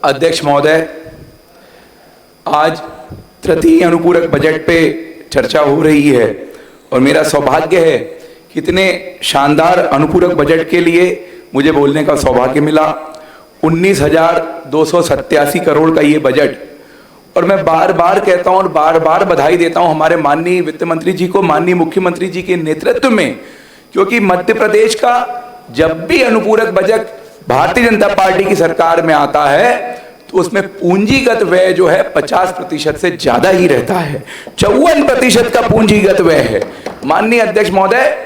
अध्यक्ष महोदय, आज तृतीय अनुपूरक बजट पे चर्चा हो रही है और मेरा सौभाग्य है कि इतने शानदार अनुपूरक बजट के लिए मुझे बोलने का सौभाग्य मिला। 19,287 करोड़ का ये बजट, और मैं बार बार कहता हूं और बार बार बधाई देता हूं हमारे माननीय वित्त मंत्री जी को, माननीय मुख्यमंत्री जी के नेतृत्व में, क्योंकि मध्य प्रदेश का जब भी अनुपूरक बजट भारतीय जनता पार्टी की सरकार में आता है तो उसमें पूंजीगत व्यय जो है 50% से ज्यादा ही रहता है। 54% का पूंजीगत व्यय है। माननीय अध्यक्ष महोदय,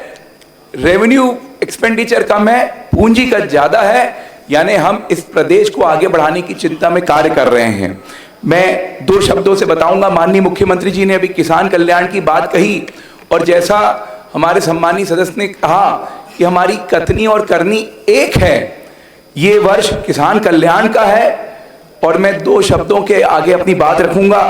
रेवेन्यू एक्सपेंडिचर कम है, पूंजीगत ज्यादा है, यानी हम इस प्रदेश को आगे बढ़ाने की चिंता में कार्य कर रहे हैं। मैं दो शब्दों से बताऊंगा। माननीय मुख्यमंत्री जी ने अभी किसान कल्याण की बात कही, और जैसा हमारे सम्मानीय सदस्य ने कहा कि हमारी कथनी और करनी एक है, ये वर्ष किसान कल्याण का है। और मैं दो शब्दों के आगे अपनी बात रखूंगा।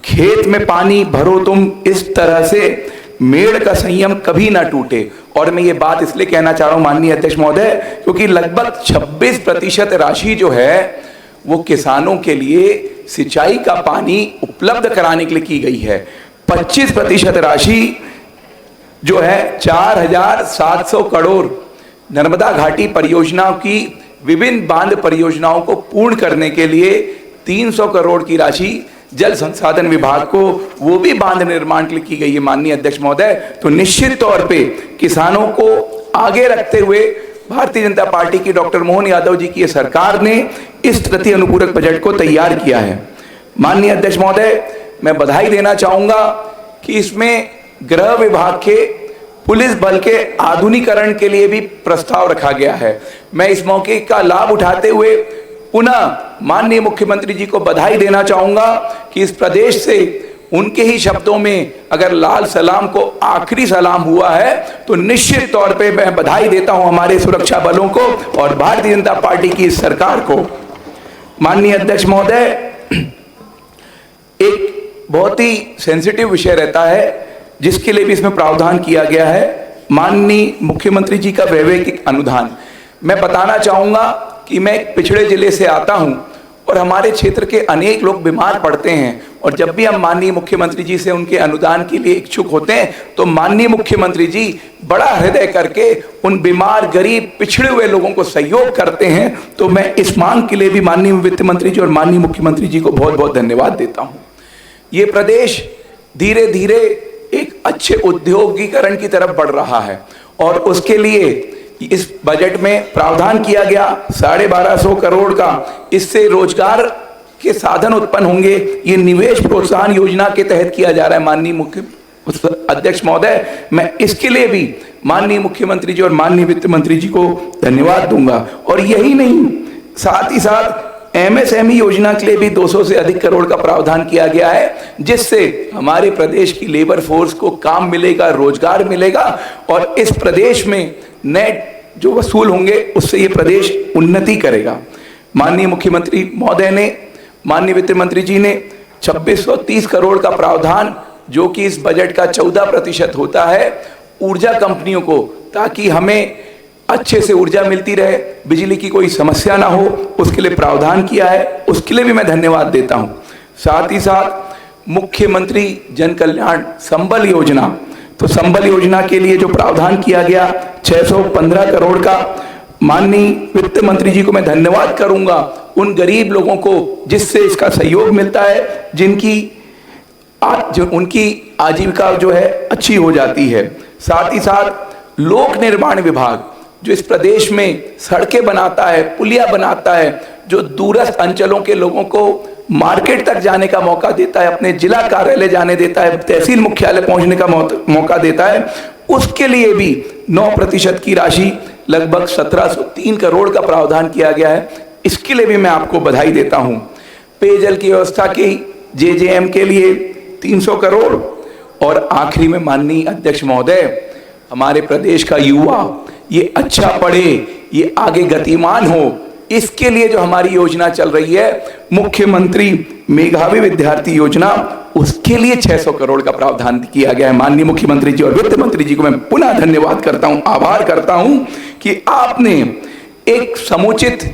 खेत में पानी भरो तुम इस तरह से, मेड़ का संयम कभी ना टूटे। और मैं ये बात इसलिए कहना चाह रहा हूं माननीय अध्यक्ष महोदय, क्योंकि लगभग 26% राशि जो है वो किसानों के लिए सिंचाई का पानी उपलब्ध कराने के लिए की गई है। 25% राशि जो है 4,700 करोड़ नर्मदा घाटी परियोजनाओं की विभिन्न बांध परियोजनाओं को पूर्ण करने के लिए, 300 करोड़ की राशि जल संसाधन विभाग को वो भी बांध निर्माण के लिए की गई है। माननीय अध्यक्ष महोदय, तो निश्चित तौर पे किसानों को आगे रखते हुए भारतीय जनता पार्टी की डॉक्टर मोहन यादव जी की सरकार ने इस तृतीय अनुपूरक बजट को तैयार किया है। माननीय अध्यक्ष महोदय, मैं बधाई देना चाहूंगा कि इसमें गृह विभाग के पुलिस बल के आधुनिकीकरण के लिए भी प्रस्ताव रखा गया है। मैं इस मौके का लाभ उठाते हुए पुनः माननीय मुख्यमंत्री जी को बधाई देना चाहूंगा कि इस प्रदेश से उनके ही शब्दों में अगर लाल सलाम को आखिरी सलाम हुआ है तो निश्चित तौर पे मैं बधाई देता हूं हमारे सुरक्षा बलों को और भारतीय जनता पार्टी की सरकार को। माननीय अध्यक्ष महोदय, एक बहुत ही सेंसिटिव विषय रहता है जिसके लिए भी इसमें प्रावधान किया गया है, माननीय मुख्यमंत्री जी का वैवाहिक अनुदान। मैं बताना चाहूंगा कि मैं एक पिछड़े जिले से आता हूं और हमारे क्षेत्र के अनेक लोग बीमार पड़ते हैं, और जब भी हम माननीय मुख्यमंत्री जी से उनके अनुदान के लिए इच्छुक होते हैं तो माननीय मुख्यमंत्री जी बड़ा हृदय करके उन बीमार, गरीब, पिछड़े हुए लोगों को सहयोग करते हैं। तो मैं इस मांग के लिए भी माननीय वित्त मंत्री जी और माननीय मुख्यमंत्री जी को बहुत बहुत धन्यवाद देता हूँ। ये प्रदेश धीरे धीरे एक अच्छे औद्योगिकरण की तरफ बढ़ रहा है और उसके लिए इस बजट में प्रावधान किया गया 1,250 करोड़ का। इससे रोजगार के साधन उत्पन्न होंगे। ये निवेश प्रोत्साहन योजना के तहत किया जा रहा है। माननीय मुख्य अध्यक्ष महोदय, मैं इसके लिए भी माननीय मुख्यमंत्री जी और माननीय वित्त मंत्री जी को धन्यवाद दूंगा। और यही नहीं, साथ ही साथ MSME योजना के लिए भी 200 से अधिक करोड़ का प्रावधान किया गया है, जिससे हमारे प्रदेश की लेबर फोर्स को काम मिलेगा, रोजगार मिलेगा और इस प्रदेश में नेट जो वसूल होंगे उससे ये प्रदेश उन्नति करेगा। माननीय मुख्यमंत्री महोदय ने, माननीय वित्त मंत्री जी ने 2630 करोड़ का प्रावधान, जो कि इस बजट का 14% होता है, ऊर्जा कंपनियों को, ताकि हमें अच्छे से ऊर्जा मिलती रहे, बिजली की कोई समस्या ना हो, उसके लिए प्रावधान किया है। उसके लिए भी मैं धन्यवाद देता हूं। साथ ही साथ मुख्यमंत्री जन कल्याण संबल योजना, तो संबल योजना के लिए जो प्रावधान किया गया 615 करोड़ का, माननीय वित्त मंत्री जी को मैं धन्यवाद करूंगा उन गरीब लोगों को जिससे इसका सहयोग मिलता है, उनकी आजीविका जो है अच्छी हो जाती है। साथ ही साथ लोक निर्माण विभाग जो इस प्रदेश में सड़कें बनाता है, पुलिया बनाता है, जो दूरस्थ अंचलों के लोगों को मार्केट तक जाने का मौका देता है, अपने जिला कार्यालय जाने देता है, तहसील मुख्यालय पहुंचने का मौका देता है, उसके लिए भी 9% की राशि लगभग 1703 करोड़ का प्रावधान किया गया है। इसके लिए भी मैं आपको बधाई देता हूं। पेयजल की व्यवस्था की JJM के लिए 300 करोड़। और आखिरी में माननीय अध्यक्ष महोदय, हमारे प्रदेश का युवा ये अच्छा पढ़े, ये आगे गतिमान हो, इसके लिए जो हमारी योजना चल रही है मुख्यमंत्री मेधावी विद्यार्थी योजना, उसके लिए 600 करोड़ का प्रावधान किया गया है। माननीय मुख्यमंत्री जी और वित्त मंत्री जी को मैं पुनः धन्यवाद करता हूं, आभार करता हूं कि आपने एक समुचित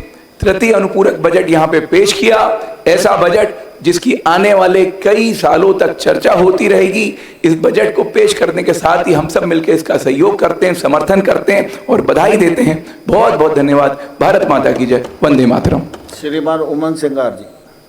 तृतीय अनुपूरक बजट यहाँ पे पेश किया। ऐसा बजट जिसकी आने वाले कई सालों तक चर्चा होती रहेगी। इस बजट को पेश करने के साथ ही हम सब मिलकर इसका सहयोग करते हैं, समर्थन करते हैं और बधाई देते हैं। बहुत बहुत धन्यवाद। भारत माता की जय। वंदे मातरम। श्रीमान उमंग सिंगार जी।